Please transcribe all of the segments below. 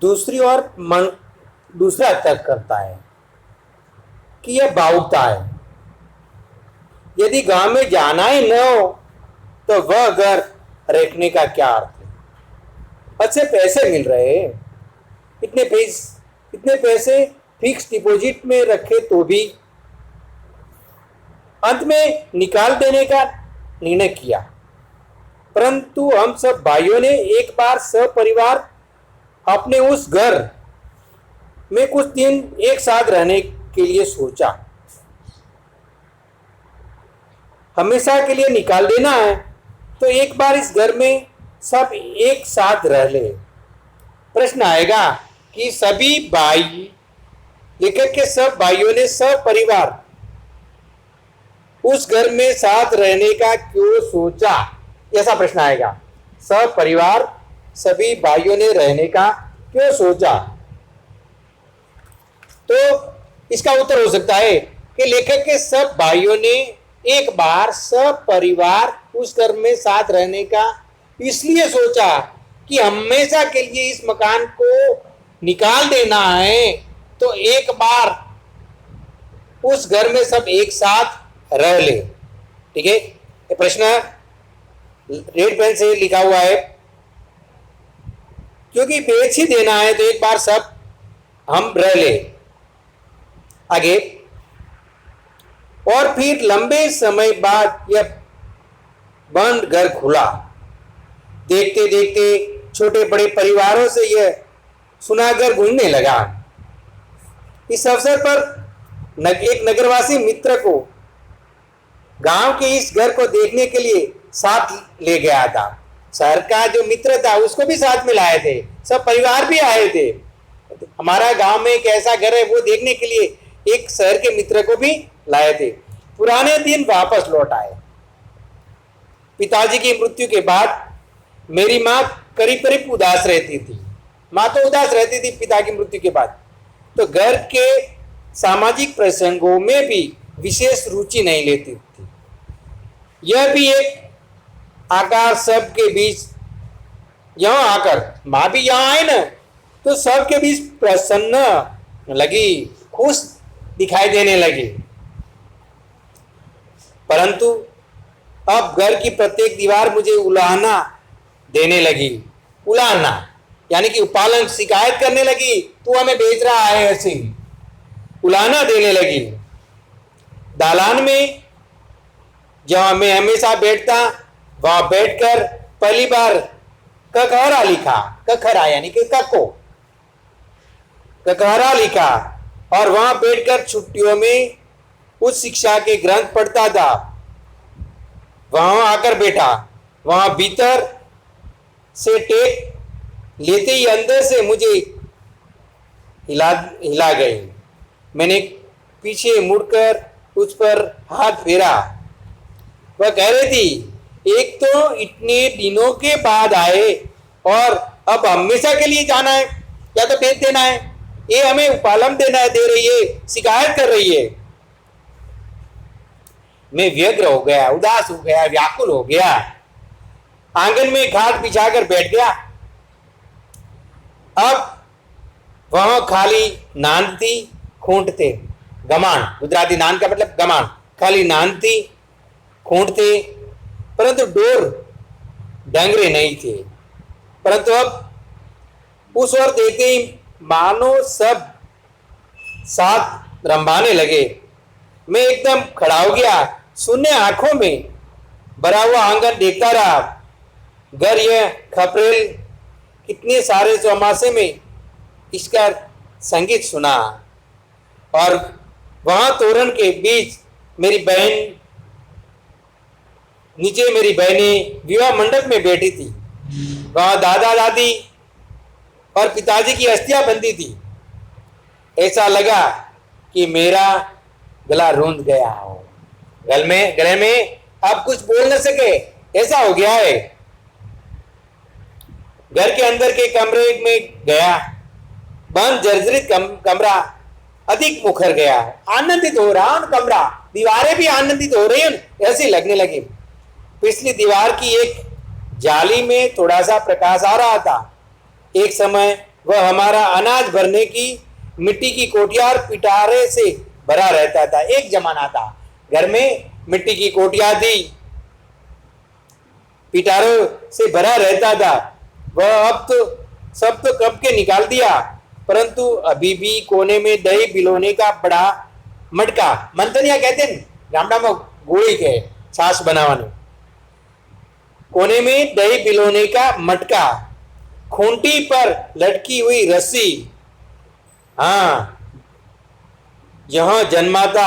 दूसरी ओर मन दूसरा तर्क करता है कि यह भावुकता है। यदि गांव में जाना ही न हो तो वह घर रखने का क्या अर्थ है? अच्छे पैसे मिल रहे हैं, इतने पैसे फिक्स डिपॉजिट में रखे तो भी अंत में निकाल देने का निर्णय किया। परंतु हम सब भाइयों ने एक बार सपरिवार अपने उस घर में कुछ दिन एक साथ रहने के लिए सोचा। हमेशा के लिए निकाल देना है तो एक बार इस घर में सब एक साथ रह ले। प्रश्न आएगा कि सभी भाई, लेखक के सब भाइयों ने सपरिवार उस घर में साथ रहने का क्यों सोचा? ऐसा प्रश्न आएगा। सपरिवार सभी भाइयों ने रहने का क्यों सोचा? तो इसका उत्तर हो सकता है कि लेखक के सब भाइयों ने एक बार सपरिवार उस घर में साथ रहने का इसलिए सोचा कि हमेशा के लिए इस मकान को निकाल देना है तो एक बार उस घर में सब एक साथ रह ले। ठीक है, ये प्रश्न रेड पेन से लिखा हुआ है। क्योंकि बेच ही देना है तो एक बार सब हम रह ले। आगे, और फिर लंबे समय बाद यह बंद घर खुला। देखते देखते छोटे बड़े परिवारों से यह सुनाकर घूमने लगा। इस अवसर पर एक नगरवासी मित्र को गांव के इस घर को देखने के लिए साथ ले गया था। शहर का जो मित्र था उसको भी साथ में लाए थे, सब परिवार भी आए थे। हमारा गांव में एक ऐसा घर है वो देखने के लिए एक शहर के मित्र को भी लाए थे। पुराने दिन वापस लौट आए। पिताजी की मृत्यु के बाद मेरी माँ करीब करीब उदास रहती थी। माँ तो उदास रहती थी पिता की मृत्यु के बाद। तो घर के सामाजिक प्रसंगों में भी विशेष रुचि नहीं लेती थी। यह भी एक आकार सबके बीच यहाँ आकर, माँ भी यहाँ आए ना तो सबके बीच प्रसन्न लगी, खुश दिखाई देने लगी। परंतु अब घर की प्रत्येक दीवार मुझे उलाहना देने लगी। उलाहना यानी कि उपालन, शिकायत करने लगी, तू हमें बेच रहा है, ऐसे उलाहना देने लगी। दालान में जहां मैं हमेशा बैठता वहां बैठकर पहली बार ककहरा लिखा। ककहरा यानी कि कको, ककहरा लिखा और वहां बैठकर छुट्टियों में उच्च शिक्षा के ग्रंथ पढ़ता था। वहां आकर बैठा, वहां भीतर से टेक लेते ही अंदर से मुझे हिला गई। मैंने पीछे मुड़कर उस पर हाथ फेरा। वह कह रही थी, एक तो इतने दिनों के बाद आए और अब हमेशा के लिए जाना है या तो बेच देना है। ये हमें उपालम दे रही है, शिकायत कर रही है। मैं व्यग्र हो गया, उदास हो गया, व्याकुल हो गया। आंगन में घाट बिछाकर बैठ गया। अब वहां खाली नान थी, खूंट थे, गमान, गुजराती नान का मतलब गमान, खाली नान थी, खूंट थे, परंतु डोर डंगरे नहीं थे। परंतु अब उस ओर देखते ही मानो सब साथ रंभाने लगे। मैं एकदम खड़ा हो गया, शून्य आंखों में भरा हुआ आंगन देखता रहा। घर यह खपरेल कितने सारे चौमासे में इसका संगीत सुना। और वहां तोरण के बीच मेरी बहन, नीचे मेरी बहनें विवाह मंडप में बैठी थी। वहां दादा दादी और पिताजी की अस्थियां बंधी थी। ऐसा लगा कि मेरा गला रूंध गया हो, गले में अब कुछ बोल न सके, ऐसा हो गया है। घर के अंदर के कमरे में गया, बंद जर्जरित कमरा अधिक मुखर गया है। आनंदित हो रहा हूं कमरा, दीवारें भी आनंदित हो रही हैं, ऐसी लगने लगी। पिछली दीवार की एक जाली में थोड़ा सा प्रकाश आ रहा था। एक समय वह हमारा अनाज भरने की मिट्टी की कोठिया और पिटारे से भरा रहता था। एक जमाना था, घर में मिट्टी की कोठिया थी, पिटारों से भरा रहता था। वह अब तो सब तो कब के निकाल दिया, परंतु अभी भी कोने में दही पिलोने का बड़ा मटका, मंथनिया कहते हैं गामडा में गोली के छाछ बनावाने, कोने में दही पिलोने का मटका, खूंटी पर लटकी हुई रस्सी, हाँ यहां जन्माता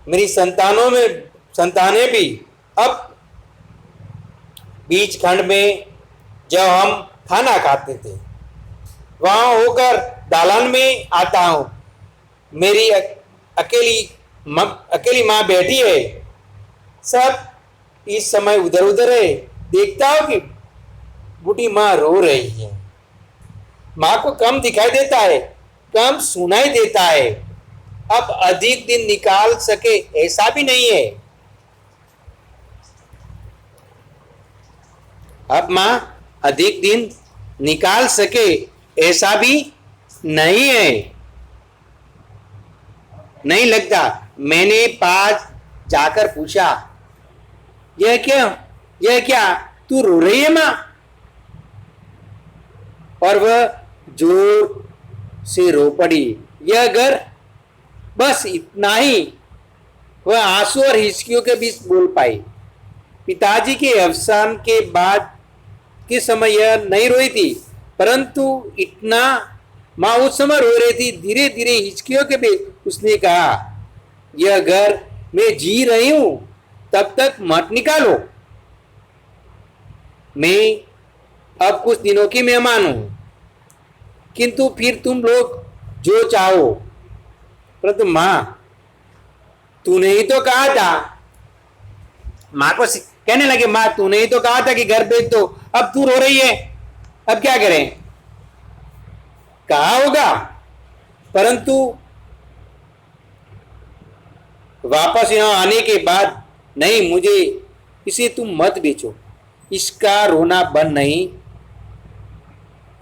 मेरी संतानें भी अब बीच खंड में जब हम खाना खाते थे वहां होकर दालान में आता हूं। मेरी अकेली माँ बैठी है, सब इस समय उधर उधर है। देखता हूं कि बूढ़ी माँ रो रही है। माँ को कम दिखाई देता है, कम सुनाई देता है। अब अधिक दिन निकाल सके ऐसा भी नहीं है। अब माँ अधिक दिन निकाल सके ऐसा भी नहीं है, नहीं लगता। मैंने पास जाकर पूछा, यह क्या तू रो रही है माँ? और वह जोर से रो पड़ी। यह घर, बस इतना ही वह आंसू और हिचकियों के बीच बोल पाई। पिताजी के अवसान के बाद के समय यह नहीं रोई थी, परंतु इतना माँ उस समय रो रही थी। धीरे धीरे हिचकियों के बीच उसने कहा, यह घर मैं जी रही हूं, तब तक मत निकालो। मैं अब कुछ दिनों की मेहमान हूं, किंतु फिर तुम लोग जो चाहो। परंतु मां, तूने ही तो कहा था, मां को कहने लगे, मां तूने ही तो कहा था कि घर बेच दो, अब तू रो रही है, अब क्या करें? कहा होगा, परंतु वापस यहां आने के बाद, नहीं मुझे इसे तुम मत बेचो। इसका रोना बंद नहीं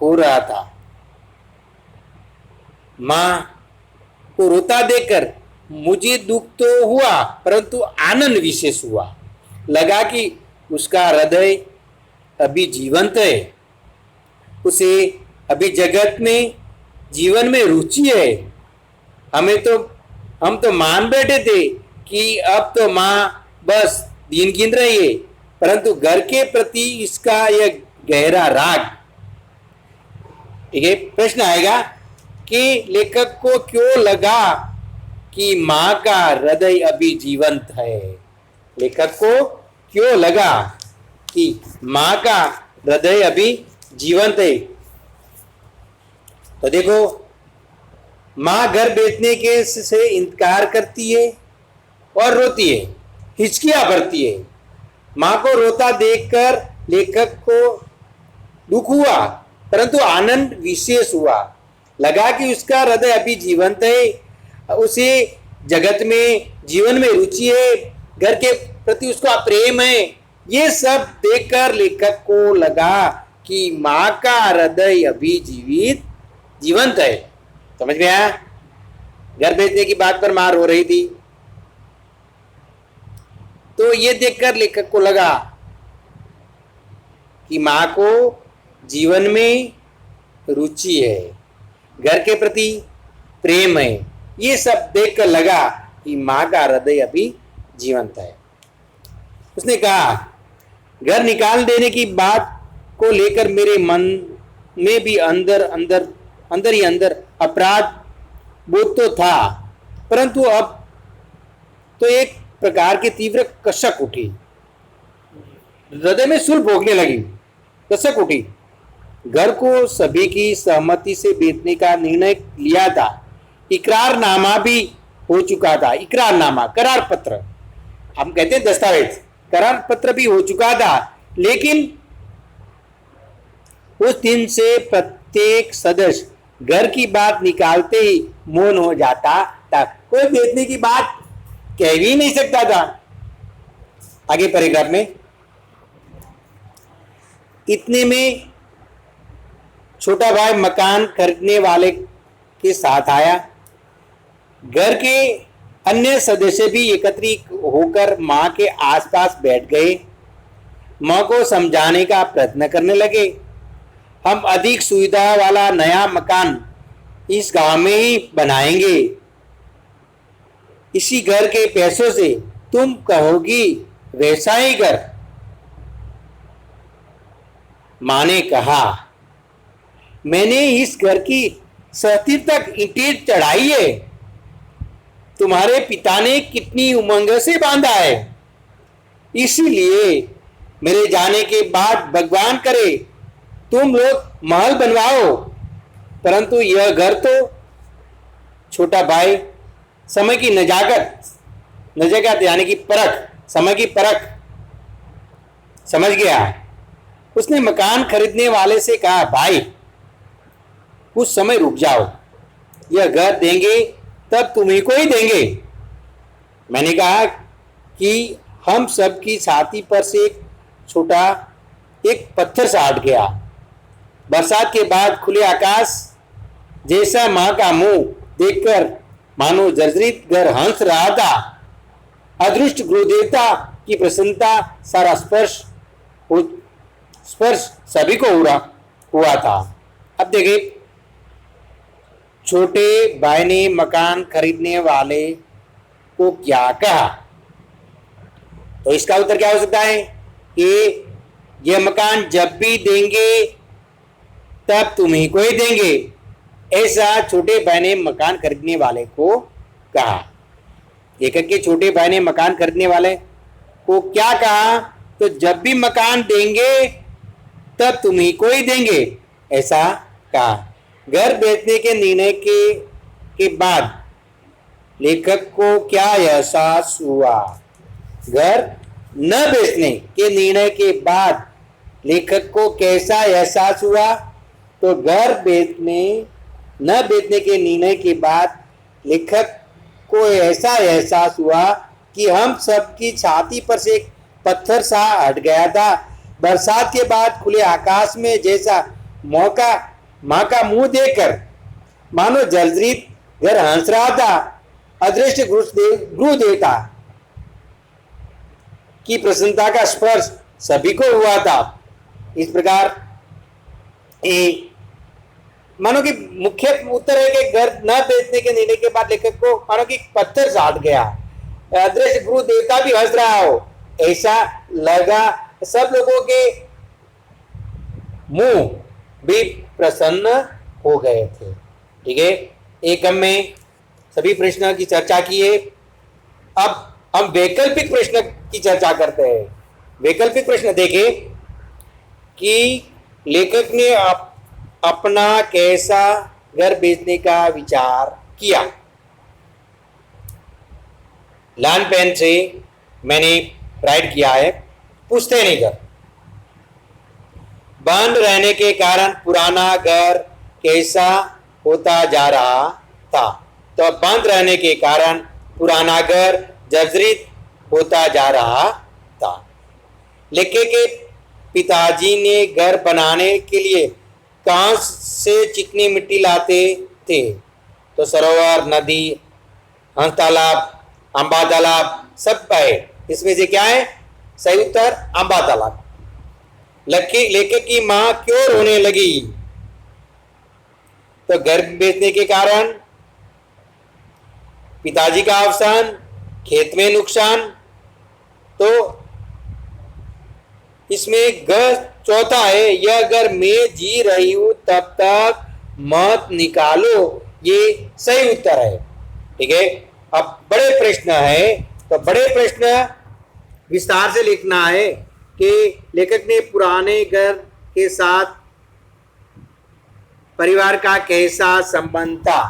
हो रहा था। मां को रोता देखकर मुझे दुख तो हुआ, परंतु आनंद विशेष हुआ। लगा कि उसका हृदय अभी जीवंत है, उसे अभी जगत में जीवन में रुचि है। हम तो मान बैठे थे कि अब तो मां बस दिन गिन रही है, परंतु घर के प्रति इसका यह गहरा राग। ठीक है, प्रश्न आएगा कि लेखक को क्यों लगा कि मां का हृदय अभी जीवंत है? लेखक को क्यों लगा कि मां का हृदय अभी जीवंत है? तो देखो, मां घर बेचने के से इनकार करती है और रोती है, हिचकियां भरती है। मां को रोता देखकर लेखक को दुख हुआ, परंतु आनंद विशेष हुआ। लगा कि उसका हृदय अभी जीवंत है, उसे जगत में जीवन में रुचि है, घर के प्रति उसका प्रेम है। ये सब देखकर लेखक को लगा कि मां का हृदय अभी जीवंत है। समझ में आया? घर बेचने की बात पर मां रो रही थी, तो ये देखकर लेखक को लगा कि मां को जीवन में रुचि है, घर के प्रति प्रेम है। ये सब देखकर लगा कि मां का हृदय अभी जीवंत है। उसने कहा, घर निकाल देने की बात को लेकर मेरे मन में भी अंदर ही अंदर अपराध बोध तो था, परंतु अब तो एक प्रकार की तीव्र कसक उठी, हृदय में सूल भोगने लगी, कसक उठी। घर को सभी की सहमति से बेचने का निर्णय लिया था। इकरारनामा भी हो चुका था। इकरारनामा, करार पत्र, हम कहते हैं दस्तावेज, करार पत्र भी हो चुका था। लेकिन उस दिन से प्रत्येक सदस्य घर की बात निकालते ही मौन हो जाता था। कोई बेचने की बात कह भी नहीं सकता था। आगे पैराग्राफ में, इतने में छोटा भाई मकान खरीदने वाले के साथ आया। घर के अन्य सदस्य भी एकत्रित होकर माँ के आसपास बैठ गए। माँ को समझाने का प्रयत्न करने लगे। हम अधिक सुविधा वाला नया मकान इस गांव में ही बनाएंगे। इसी घर के पैसों से तुम कहोगी वैसा ही घर। माँ ने कहा, मैंने इस घर की सती तक ईंटें चढ़ाई है। तुम्हारे पिता ने कितनी उमंग से बांधा है। इसीलिए मेरे जाने के बाद भगवान करे तुम लोग महल बनवाओ, परंतु यह घर तो। छोटा भाई समय की नजाकत यानी कि परख, समय की परख समझ गया। उसने मकान खरीदने वाले से कहा, भाई कुछ समय रुक जाओ, यह घर देंगे तब तुम्ही को ही देंगे। मैंने कहा कि हम सबकी छाती पर से छोटा एक पत्थर सा हट गया। बरसात के बाद खुले आकाश जैसा माँ का मुंह देखकर मानो जर्जरित घर हंस रहा था। अदृष्ट गुरुदेवता की प्रसन्नता सारा स्पर्श सभी को हुआ था। अब देखिए, छोटे भाई ने मकान खरीदने वाले को क्या कहा, तो इसका उत्तर क्या हो सकता है कि यह मकान जब भी देंगे तब तुम्ही को ही देंगे, ऐसा छोटे भाई ने मकान खरीदने वाले को कहा। लेखक के छोटे भाई ने मकान खरीदने वाले को क्या कहा, तो जब भी मकान देंगे तब तुम्ही को ही देंगे, ऐसा कहा। घर बेचने के निर्णय के बाद लेखक को क्या एहसास हुआ। घर न बेचने के निर्णय के बाद लेखक को कैसा एहसास हुआ, तो घर न बेचने के निर्णय के बाद लेखक को ऐसा एहसास हुआ कि हम सबकी छाती पर से एक पत्थर सा हट गया था। बरसात के बाद खुले आकाश में जैसा माँ का मुंह देखकर मानो जर्जरित घर हंस रहा था। अदृष्ट गुरु देवता की प्रसन्नता का स्पर्श सभी को हुआ था। इस प्रकार मानो कि मुख्य उत्तर है कि घर न बेचने के निर्णय के बाद लेखक को मानो कि पत्थर साध गया। अदृश्य गुरु देवता भी हंस रहा हो ऐसा लगा। सब लोगों के मुंह भी प्रसन्न हो गए थे। ठीक है, एक हम में सभी प्रश्नों की चर्चा की है। अब हम वैकल्पिक प्रश्न की चर्चा करते हैं। वैकल्पिक प्रश्न देखें कि लेखक ने अपना कैसा घर बेचने का विचार किया। लाल पेन से मैंने राइट किया है, पूछते नहीं घर। बंद रहने के कारण पुराना घर कैसा होता जा रहा था, तो बंद रहने के कारण पुराना घर जर्जरित होता जा रहा था। लेखक के पिताजी ने घर बनाने के लिए कहाँ से चिकनी मिट्टी लाते थे, तो सरोवर, नदी, हंस तालाब, अम्बा तालाब सब है। इसमें से क्या है सही उत्तर? अम्बा तालाब। लेखक की मां क्यों रोने लगी, तो घर बेचने के कारण, पिताजी का अवसान, खेत में नुकसान। तो इसमें घर चौथा है, यह घर मैं जी रही हूं तब तक मत निकालो, ये सही उत्तर है। ठीक है, अब बड़े प्रश्न है, तो बड़े प्रश्न विस्तार से लिखना है कि लेखक ने पुराने घर के साथ परिवार का कैसा संबंध था।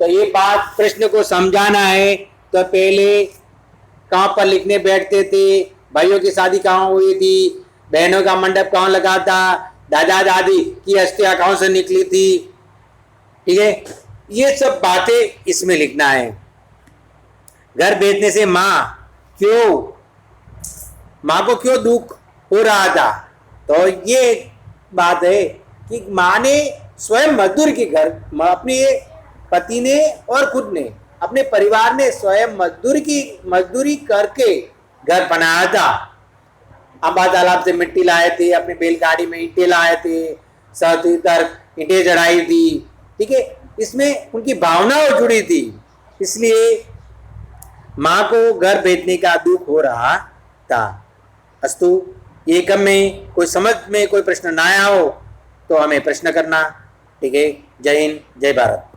तो ये बात प्रश्न को समझाना है। तो पहले कहाँ पर लिखने बैठते थे, भाइयों की शादी कहाँ हुई थी, बहनों का मंडप कहाँ लगा था, दादा दादी की अस्थियां कहाँ से निकली थी। ठीक है, ये सब बातें इसमें लिखना है। घर बेचने से माँ को क्यों दुख हो रहा था, तो ये बात है कि माँ ने स्वयं मजदूर की घर, अपने पति ने और खुद ने अपने परिवार ने स्वयं मजदूरी करके घर बनाया था। अम्बा तालाब से मिट्टी लाए थे, अपनी बैलगाड़ी में ईंटें लाए थे, साथ ही ईंटें चढ़ाई थी। ठीक है, इसमें उनकी भावनाएं जुड़ी थी, इसलिए माँ को घर बेचने का दुख हो रहा था। अस्तु, ये कम में कोई समझ में कोई प्रश्न ना आया हो तो हमें प्रश्न करना। ठीक है, जय हिंद, जय भारत।